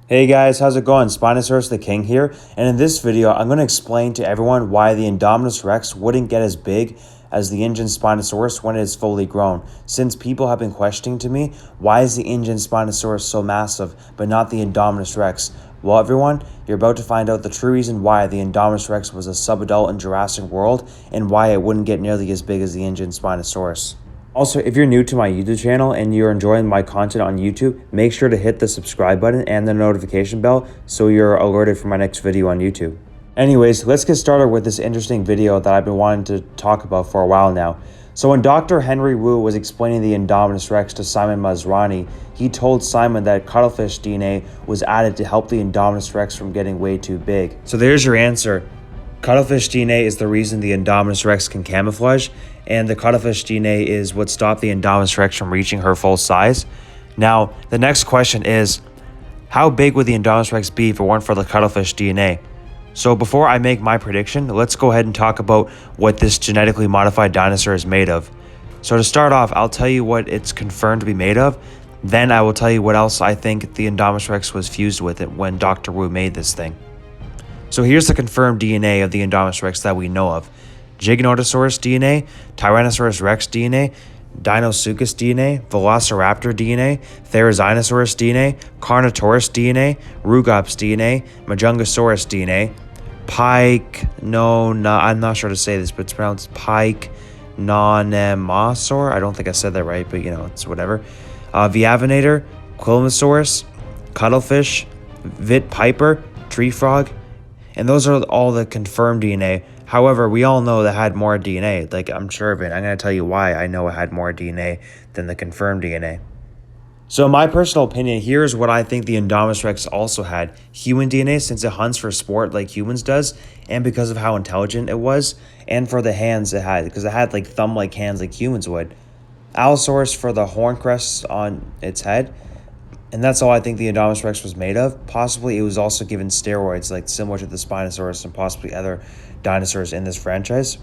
Hey guys, how's it going? Spinosaurus the King here, and in this video, I'm going to explain to everyone why the Indominus-Rex wouldn't get as big as the Ingen Spinosaurus when it is fully grown, since people have been questioning to me, why is the Ingen Spinosaurus so massive, but not the Indominus-Rex? Well everyone, you're about to find out the true reason why the Indominus-Rex was a subadult in Jurassic World, and why it wouldn't get nearly as big as the Ingen Spinosaurus. Also, if you're new to my YouTube channel and you're enjoying my content on YouTube, make sure to hit the subscribe button and the notification bell so you're alerted for my next video on YouTube. Anyways, let's get started with this interesting video that I've been wanting to talk about for a while now. So when Dr. Henry Wu was explaining the Indominus-Rex to Simon Masrani, he told Simon that Cuttlefish DNA was added to help the Indominus-Rex from getting way too big. So there's your answer. Cuttlefish DNA is the reason the Indominus-Rex can camouflage, and the Cuttlefish DNA is what stopped the Indominus-Rex from reaching her full size. Now, the next question is, how big would the Indominus-Rex be if it weren't for the Cuttlefish DNA? So before I make my prediction, let's go ahead and talk about what this genetically modified dinosaur is made of. So to start off, I'll tell you what it's confirmed to be made of, then I will tell you what else I think the Indominus-Rex was fused with it when Dr. Wu made this thing. So here's the confirmed DNA of the Indominus-Rex that we know of. Giganotosaurus DNA, Tyrannosaurus Rex DNA, Deinosuchus DNA, Velociraptor DNA, Therizinosaurus DNA, Carnotaurus DNA, Rugops DNA, Majungasaurus DNA, I'm not sure to say this, but it's pronounced Pyknomasaur. I don't think I said that right, but it's whatever. Viavinator, Quilmosaurus, Cuttlefish, Vit Piper, Tree Frog, and those are all the confirmed DNA. However, we all know that had more DNA. Like, I'm sure of it. I'm going to tell you why I know it had more DNA than the confirmed DNA. So in my personal opinion, here's what I think the Indominus-Rex also had. Human DNA, since it hunts for sport like humans does, and because of how intelligent it was, and for the hands it had, because it had like thumb-like hands like humans would. Allosaurus for the horn crests on its head. And that's all I think the Indominus-Rex was made of. Possibly it was also given steroids, like similar to the Spinosaurus and possibly other dinosaurs in this franchise.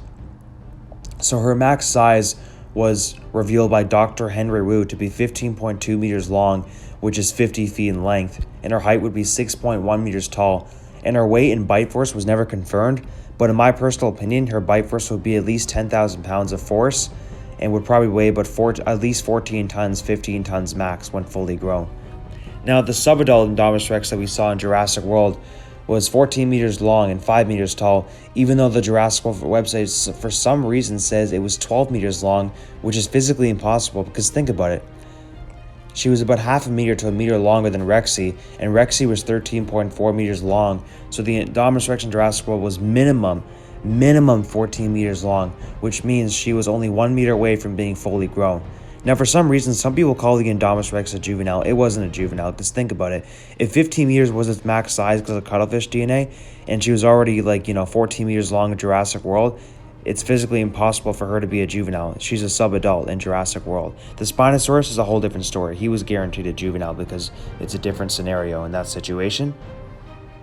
So her max size was revealed by Dr. Henry Wu to be 15.2 meters long, which is 50 feet in length, and her height would be 6.1 meters tall. And her weight and bite force was never confirmed, but in my personal opinion, her bite force would be at least 10,000 pounds of force, and would probably weigh at least 14 tons, 15 tons max when fully grown. Now, the subadult Indominus-Rex that we saw in Jurassic World was 14 meters long and 5 meters tall, even though the Jurassic World website for some reason says it was 12 meters long, which is physically impossible because think about it. She was about half a meter to a meter longer than Rexy, and Rexy was 13.4 meters long, so the Indominus-Rex in Jurassic World was minimum 14 meters long, which means she was only 1 meter away from being fully grown. Now, for some reason, some people call the Indominus-Rex a juvenile. It wasn't a juvenile, because think about it. If 15 meters was its max size because of Cuttlefish DNA, and she was already 14 meters long in Jurassic World, it's physically impossible for her to be a juvenile. She's a subadult in Jurassic World. The Spinosaurus is a whole different story. He was guaranteed a juvenile because it's a different scenario in that situation.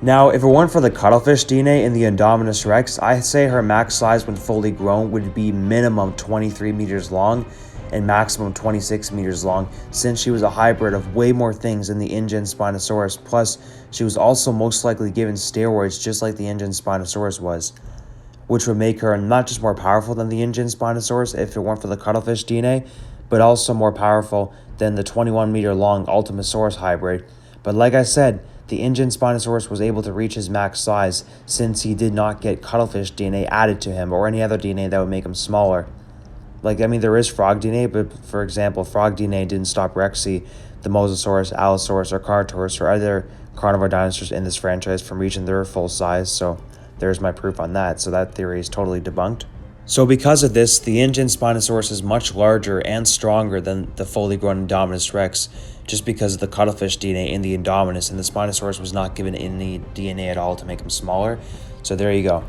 Now, if it weren't for the Cuttlefish DNA in the Indominus-Rex, I'd say her max size when fully grown would be minimum 23 meters long, and maximum 26 meters long, since she was a hybrid of way more things than the Ingen Spinosaurus, plus she was also most likely given steroids just like the Ingen Spinosaurus was, which would make her not just more powerful than the Ingen Spinosaurus if it weren't for the Cuttlefish DNA, but also more powerful than the 21 meter long Ultimasaurus hybrid. But like I said, the Ingen Spinosaurus was able to reach his max size since he did not get Cuttlefish DNA added to him or any other DNA that would make him smaller. There is frog DNA, but for example, frog DNA didn't stop Rexy, the Mosasaurus, Allosaurus, or Carnotaurus, or other carnivore dinosaurs in this franchise from reaching their full size, so there's my proof on that. So that theory is totally debunked. So because of this, the Ingen Spinosaurus is much larger and stronger than the fully grown Indominus-Rex, just because of the Cuttlefish DNA in the Indominus, and the Spinosaurus was not given any DNA at all to make him smaller. So there you go.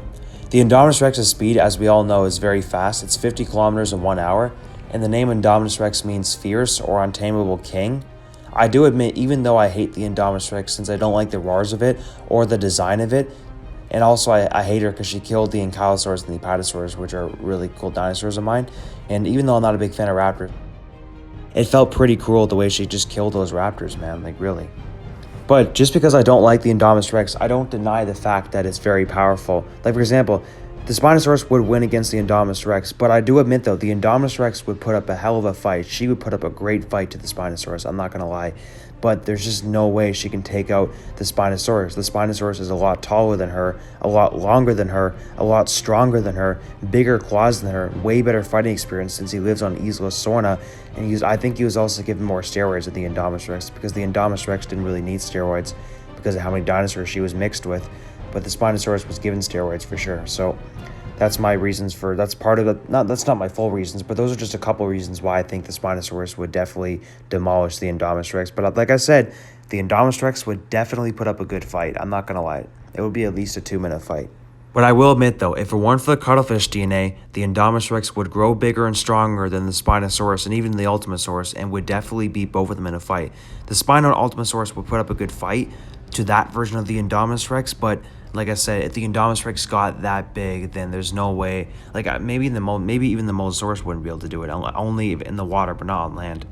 The Indominus-Rex's speed, as we all know, is very fast. It's 50 kilometers in 1 hour, and the name Indominus-Rex means fierce or untamable king. I do admit, even though I hate the Indominus-Rex since I don't like the roars of it or the design of it, and also I hate her because she killed the Ankylosaurus and the Apatosaurus, which are really cool dinosaurs of mine, and even though I'm not a big fan of raptors, it felt pretty cruel the way she just killed those raptors, man, really. But just because I don't like the Indominus-Rex, I don't deny the fact that it's very powerful. Like, for example, the Spinosaurus would win against the Indominus-Rex, but I do admit, though, the Indominus-Rex would put up a hell of a fight. She would put up a great fight to the Spinosaurus, I'm not going to lie. But there's just no way she can take out the Spinosaurus. The Spinosaurus is a lot taller than her, a lot longer than her, a lot stronger than her, bigger claws than her, way better fighting experience since he lives on Isla Sorna. And I think he was also given more steroids than the Indominus-Rex, because the Indominus-Rex didn't really need steroids because of how many dinosaurs she was mixed with. But the Spinosaurus was given steroids for sure. So that's my reasons for, that's part of it. That's not my full reasons, but those are just a couple reasons why I think the Spinosaurus would definitely demolish the Indominus-Rex. But like I said, the Indominus-Rex would definitely put up a good fight. I'm not going to lie. It would be at least a 2-minute fight. But I will admit, though, if it weren't for the Cuttlefish DNA, the Indominus-Rex would grow bigger and stronger than the Spinosaurus and even the Ultimasaurus, and would definitely beat both of them in a fight. The Spino and Ultimasaurus would put up a good fight to that version of the Indominus-Rex, but like I said, if the Indominus-Rex got that big, then there's no way. Like, maybe even the Mosasaurus wouldn't be able to do it, only in the water, but not on land.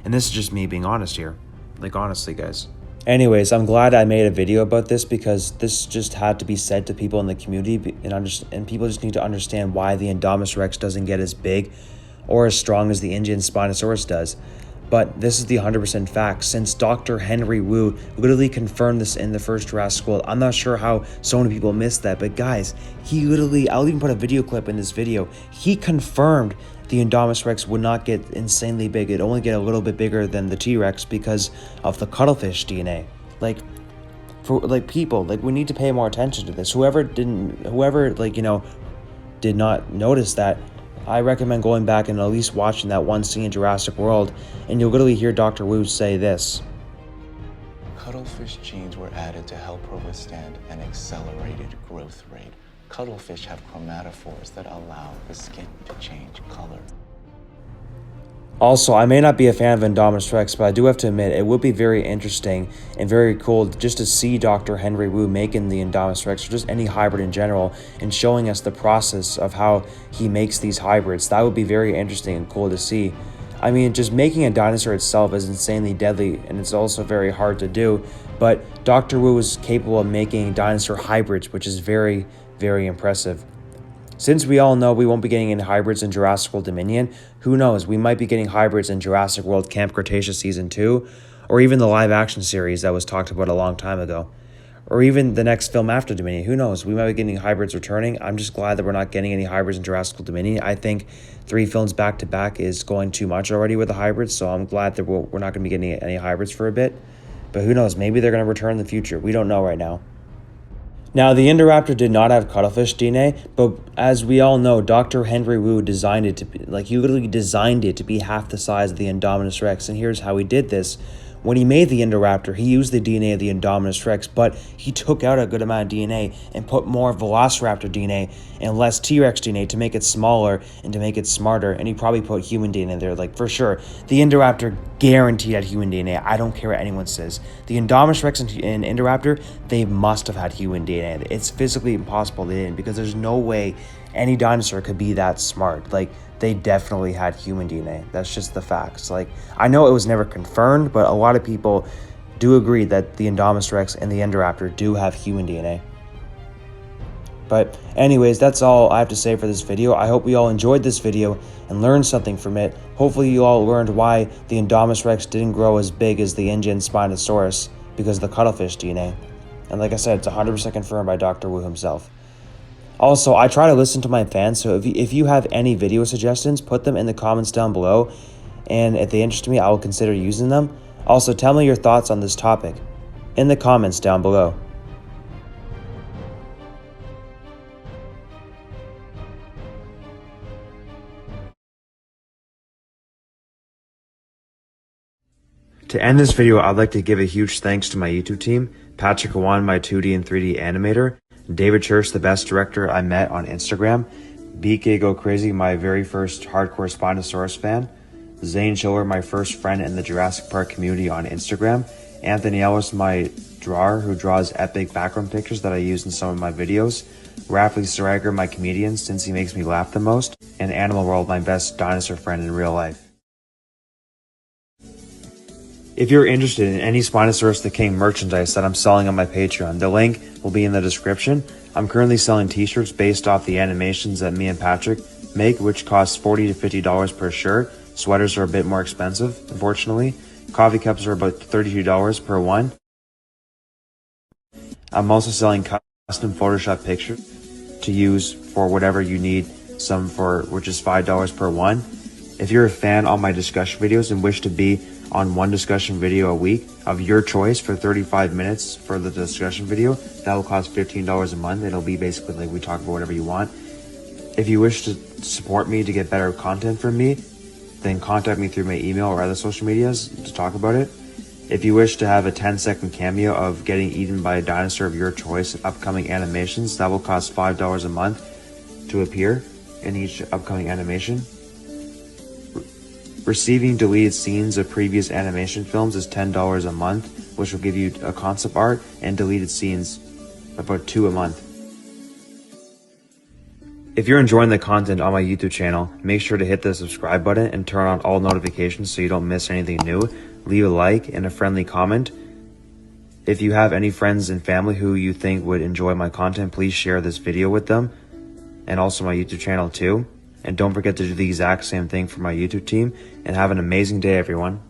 And this is just me being honest here. Like, honestly, guys. Anyways, I'm glad I made a video about this, because this just had to be said to people in the community, and people just need to understand why the Indominus-Rex doesn't get as big or as strong as the Ingen Spinosaurus does. But this is the 100% fact, since Dr. Henry Wu literally confirmed this in the first Jurassic World. I'm not sure how so many people missed that, but guys, he literally, I'll even put a video clip in this video, he confirmed the Indominus-Rex would not get insanely big. It'd only get a little bit bigger than the T-Rex because of the Cuttlefish DNA. People, we need to pay more attention to this. Whoever did not notice that, I recommend going back and at least watching that one scene in Jurassic World, and you'll literally hear Dr. Wu say this. Cuttlefish genes were added to help her withstand an accelerated growth rate. Cuttlefish have chromatophores that allow the skin to change color. Also, I may not be a fan of Indominus-Rex, but I do have to admit, it would be very interesting and very cool just to see Dr. Henry Wu making the Indominus-Rex, or just any hybrid in general, and showing us the process of how he makes these hybrids. That would be very interesting and cool to see. I mean, just making a dinosaur itself is insanely deadly, and it's also very hard to do, but Dr. Wu is capable of making dinosaur hybrids, which is very, very impressive. Since we all know we won't be getting any hybrids in Jurassic World Dominion, who knows, we might be getting hybrids in Jurassic World Camp Cretaceous Season 2, or even the live-action series that was talked about a long time ago. Or even the next film after Dominion, who knows, we might be getting hybrids returning. I'm just glad that we're not getting any hybrids in Jurassic World Dominion. I think 3 films back-to-back is going too much already with the hybrids, so I'm glad that we're not going to be getting any hybrids for a bit. But who knows, maybe they're going to return in the future. We don't know right now. Now, the Indoraptor did not have cuttlefish DNA, but as we all know, Dr. Henry Wu designed it to be, he literally designed it to be half the size of the Indominus-Rex, and here's how he did this. When he made the Indoraptor, he used the DNA of the Indominus-Rex, but he took out a good amount of DNA and put more Velociraptor DNA and less T-Rex DNA to make it smaller and to make it smarter, and he probably put human DNA there, for sure. The Indoraptor guaranteed had human DNA. I don't care what anyone says. The Indominus-Rex and Indoraptor, they must have had human DNA. It's physically impossible they didn't, because there's no way any dinosaur could be that smart. They definitely had human DNA. That's just the facts. I know it was never confirmed, but a lot of people do agree that the Indominus-Rex and the Indoraptor do have human DNA. But anyways, that's all I have to say for this video. I hope you all enjoyed this video and learned something from it. Hopefully you all learned why the Indominus-Rex didn't grow as big as the Ingen Spinosaurus, because of the cuttlefish DNA. And like I said, it's 100% confirmed by Dr. Wu himself. Also, I try to listen to my fans, so if you have any video suggestions, put them in the comments down below, and if they interest me, I will consider using them. Also, tell me your thoughts on this topic in the comments down below. To end this video, I'd like to give a huge thanks to my YouTube team, Patrik, Cauan, my 2D and 3D animator, David Church, the best director I met on Instagram, BK Go Crazy, my very first hardcore Spinosaurus fan, Zane Schiller, my first friend in the Jurassic Park community on Instagram, Anthony Ellis, my drawer who draws epic background pictures that I use in some of my videos, Rafly Siregar, my comedian since he makes me laugh the most, and Animal World, my best dinosaur friend in real life. If you're interested in any Spinosaurus the King merchandise that I'm selling on my Patreon, the link will be in the description. I'm currently selling t-shirts based off the animations that me and Patrik make, which costs $40 to $50 per shirt. Sweaters are a bit more expensive, unfortunately. Coffee cups are about $32 per one. I'm also selling custom Photoshop pictures to use for whatever you need, some for which is $5 per one. If you're a fan of my discussion videos and wish to be on one discussion video a week of your choice for 35 minutes for the discussion video, that will cost $15 a month. It'll be basically like we talk about whatever you want. If you wish to support me to get better content from me, then contact me through my email or other social medias to talk about it. If you wish to have a 10-second cameo of getting eaten by a dinosaur of your choice in upcoming animations, that will cost $5 a month to appear in each upcoming animation. Receiving deleted scenes of previous animation films is $10 a month, which will give you a concept art and deleted scenes, about 2 a month. If you're enjoying the content on my YouTube channel, make sure to hit the subscribe button and turn on all notifications so you don't miss anything new. Leave a like and a friendly comment. If you have any friends and family who you think would enjoy my content, please share this video with them, and also my YouTube channel too. And don't forget to do the exact same thing for my YouTube team, and have an amazing day, everyone.